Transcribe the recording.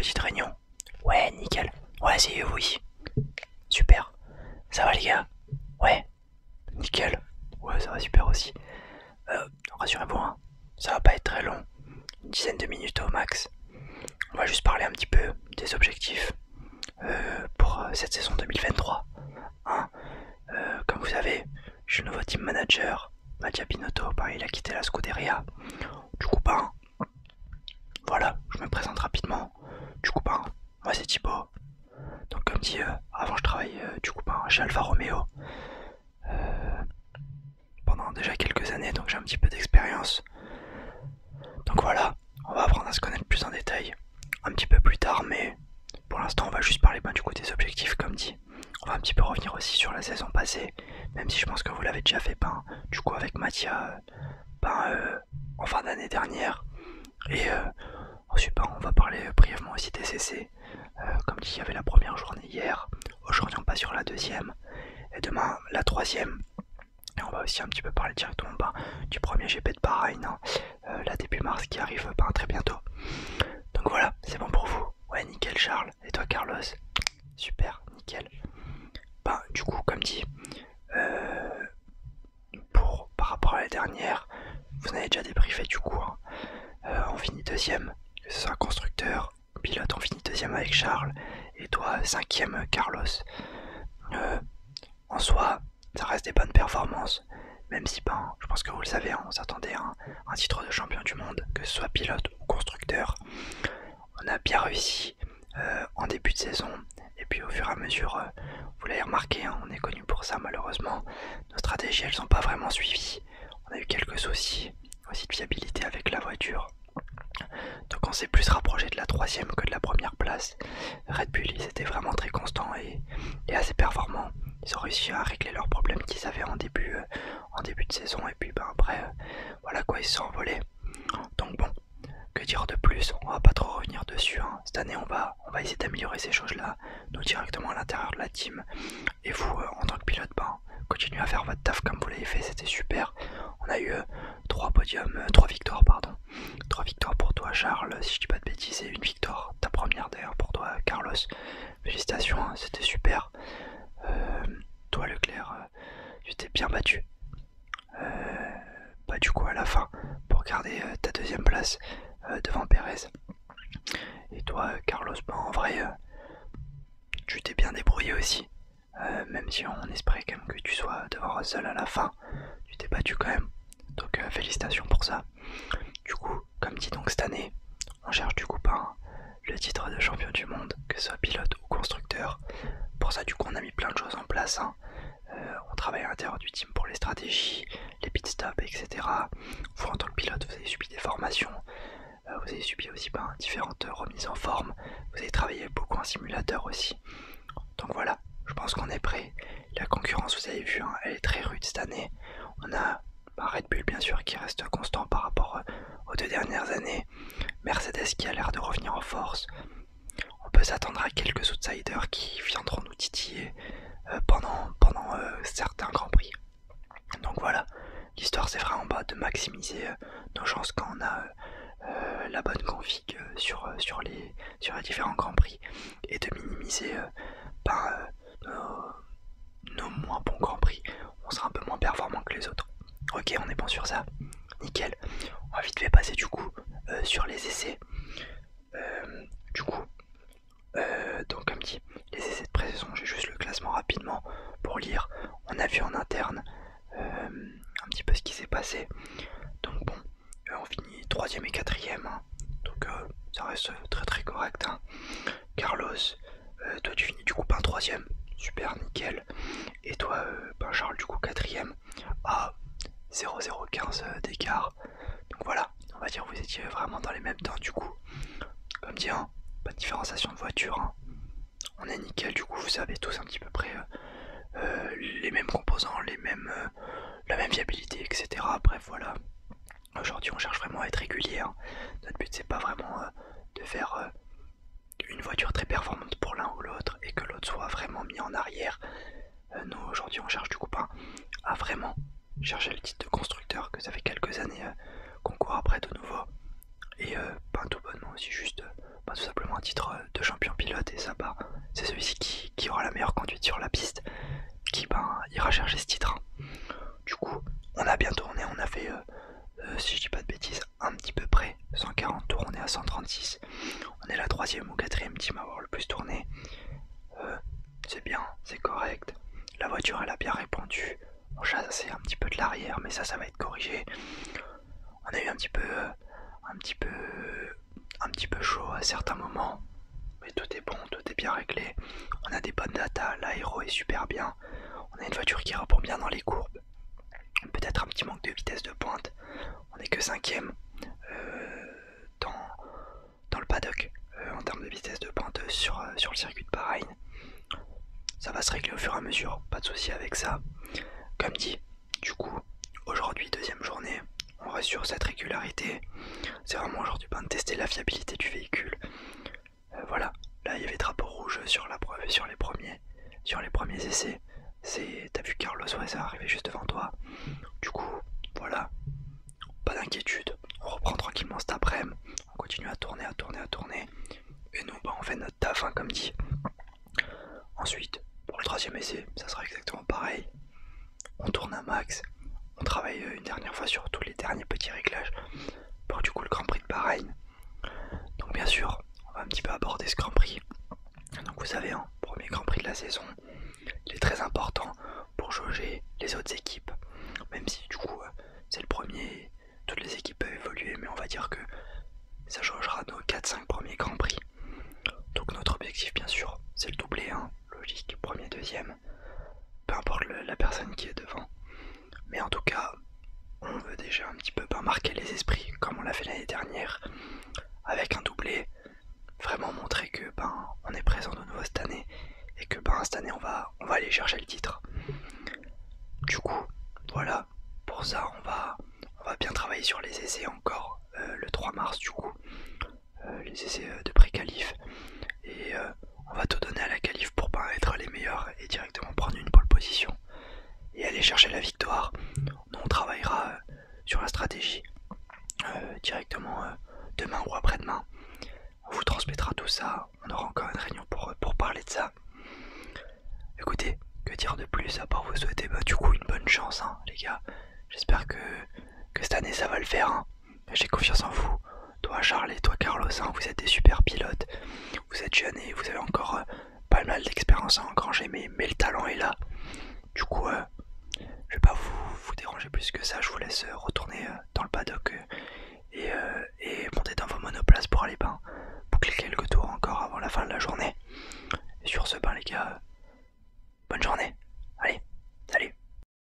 petite réunion. Ouais, nickel. Ouais, c'est oui. Super. Ça va les gars? Ouais, nickel. Ouais, ça va super aussi. Rassurez-vous, hein, ça va pas être très long. Une dizaine de minutes au max. On va juste parler un petit peu des objectifs pour cette saison 2023. Hein. Comme vous savez, je suis le nouveau team manager. Mattia Binotto, il a quitté la Scuderia. Du coup, voilà, je me présente rapidement. Du coup, moi c'est Thibaut. Donc, comme dit, avant je travaillais chez Alfa Romeo pendant déjà quelques années, donc j'ai un petit peu d'expérience. Donc voilà, on va apprendre à se connaître plus en détail un petit peu plus tard, mais pour l'instant on va juste parler des objectifs comme dit. On va un petit peu revenir aussi sur la saison passée, même si je pense que vous l'avez déjà fait avec Mathia en fin d'année dernière. Et ensuite on va parler brièvement aussi des essais. Comme dit, il y avait la première journée hier, aujourd'hui on passe sur la deuxième, et demain la troisième. Et on va aussi un petit peu parler directement du premier GP de Bahreïn, là début mars qui arrive très bientôt. Donc voilà, c'est bon pour vous? Ouais, nickel Charles. Et toi Carlos? Super, nickel. Du coup, comme dit, par rapport à la dernière, vous en avez déjà débriefé du coup. On finit deuxième, que ce soit constructeur, pilote, on finit deuxième avec Charles. Et toi, cinquième Carlos. En soi, ça reste des bonnes performances. Même si, je pense que vous le savez, on s'attendait à un titre de champion du monde, que ce soit pilote ou constructeur. On a bien réussi en début de saison. Et puis au fur et à mesure, vous l'avez remarqué, on est connu pour ça malheureusement. Nos stratégies, elles sont pas vraiment suivies. On a eu quelques soucis aussi de fiabilité avec la voiture. Donc on s'est plus rapproché de la troisième que de la première place. Red Bull, ils étaient vraiment très constants et assez performants. Ils ont réussi à régler leurs problèmes qu'ils avaient en début de saison. Et puis après, voilà quoi, ils se sont envolés. Donc bon, que dire de plus? On va pas trop revenir dessus. Cette année, on va essayer d'améliorer ces choses-là, nous directement à l'intérieur de la team. Et vous, en tant que pilote, continuez à faire votre taf comme vous l'avez fait, c'était super. On a eu 3 podiums, 3 victoires, pardon. 3 victoires pour toi, Charles, si je dis pas de bêtises, et une victoire, ta première d'ailleurs pour toi, Carlos. Félicitations, c'était super. Toi, Leclerc, tu t'es bien battu. Du coup, à la fin, pour garder ta deuxième place devant Perez. Et toi, Carlos, en vrai, tu t'es bien débrouillé aussi. Même si on espérait quand même que tu sois devant Russell à la fin, tu t'es battu quand même. Donc félicitations pour ça. Du coup, comme dit donc cette année, on cherche du coup le titre de champion du monde, que ce soit pilote ou constructeur. Pour ça, du coup, on a mis plein de choses en place. On travaille à l'intérieur du team pour les stratégies, les pit stops, etc. Vous, en tant que pilote, vous avez subi des formations. Vous avez subi aussi différentes remises en forme. Vous avez travaillé beaucoup en simulateur aussi. Donc voilà, je pense qu'on est prêt. La concurrence, vous avez vu, elle est très rude cette année. On a Red Bull bien sûr qui reste constant par rapport aux 2 dernières années. Mercedes qui a l'air de revenir en force. On peut s'attendre à quelques outsiders qui viendront nous titiller pendant certains grands prix. Donc voilà, l'histoire c'est vraiment de maximiser nos chances quand on a la bonne config sur les différents grands prix et de minimiser nos moins bons grands prix. On sera un peu moins performant que les autres. Ok, on est bon sur ça. Nickel. On va vite fait passer du coup sur les essais. Du coup, donc comme dit, les essais de pré-saison, j'ai juste le classement rapidement pour lire. On a vu en interne un petit peu ce qui s'est passé. Donc bon, on finit 3ème et 4ème. Donc ça reste très très correct. Carlos, toi tu finis du coup 3ème. Super, nickel. Et toi, Charles, du coup 4ème à 0,015 d'écart. Donc voilà, on va dire que vous étiez vraiment dans les mêmes temps du coup. Comme dit, pas de différenciation de voiture. On est nickel, du coup vous savez tous un petit peu près les mêmes composants, la même fiabilité, etc. Bref voilà. Aujourd'hui on cherche vraiment à être régulier. Notre but c'est pas vraiment de faire une voiture très performante pour l'un ou l'autre et que l'autre soit vraiment mis en arrière. Nous aujourd'hui on cherche du coup à vraiment chercher le titre de constructeur, que ça fait quelques années qu'on court après de nouveau. Et tout bonnement aussi juste tout simplement un titre celui qui aura la meilleure conduite sur la piste qui ira chercher ce titre. Du coup, on a bien tourné, on a fait, si je dis pas de bêtises, un petit peu près 140 tours, on est à 136. On est la 3ème ou 4ème team à avoir le plus tourné. C'est bien, c'est correct. La voiture elle a bien répondu. On chassait un petit peu de l'arrière, mais ça va être corrigé. On a eu un petit peu chaud à certains moments, mais tout est bon, tout est bien réglé. On a des bonnes datas, l'aéro est super bien. On a une voiture qui répond bien dans les courbes. Peut-être un petit manque de vitesse de pointe. On est que 5ème dans le paddock en termes de vitesse de pointe sur le circuit de Bahreïn. Ça va se régler au fur et à mesure, pas de souci avec ça. Comme dit, du coup, aujourd'hui, 2ème journée, on reste sur cette régularité. C'est vraiment aujourd'hui de tester la fiabilité du véhicule. Voilà, là il y avait drapeau rouge sur les premiers essais. T'as vu Carlos, ouais, ça arrivait juste devant toi. Du coup, voilà, pas d'inquiétude. On reprend tranquillement cet après-midi. On continue à tourner. Et nous, on fait notre taf, hein, comme dit. Ensuite, pour le 3ème essai, ça sera exactement pareil. On tourne un max. On travaille une dernière fois sur tous les derniers petits réglages pour du coup le Grand Prix de Bahreïn. Donc bien sûr, on va un petit peu aborder ce Grand Prix. Donc vous savez, hein, premier Grand Prix de la saison, il est très important pour jauger les autres équipes. Même si du coup c'est le premier, toutes les équipes peuvent évoluer, mais on va dire que ça jaugera nos 4-5 premiers Grands Prix. Donc notre objectif bien sûr c'est le doublé, hein, logique, premier, deuxième, peu importe la personne qui est devant. Mais en tout cas, on veut déjà un petit peu marquer les esprits comme on l'a fait l'année dernière avec un doublé, vraiment montrer que on est présent de nouveau cette année et que cette année on va aller chercher le titre. Du coup, voilà, pour ça on va bien travailler sur les essais encore le 3 mars du coup, les essais de pré-qualif, et on va tout donner à la qualif pour être les meilleurs et directement prendre une pole position et aller chercher la victoire. Nous on travaillera sur la stratégie directement demain ou après-demain. On vous transmettra tout ça, on aura encore une réunion pour parler de ça. Écoutez, que dire de plus à part vous souhaiter du coup une bonne chance, hein, les gars. J'espère que cette année ça va le faire, hein. J'ai confiance en vous. Toi Charles et toi Carlos, hein, vous êtes des super pilotes. Vous êtes jeunes et vous avez encore pas mal d'expérience à engranger, mais le talent est là. Du coup, je vais pas vous déranger plus que ça. Je vous laisse retourner dans le paddock et monter dans vos monoplaces pour aller boucler quelques tours encore avant la fin de la journée. Et sur ce,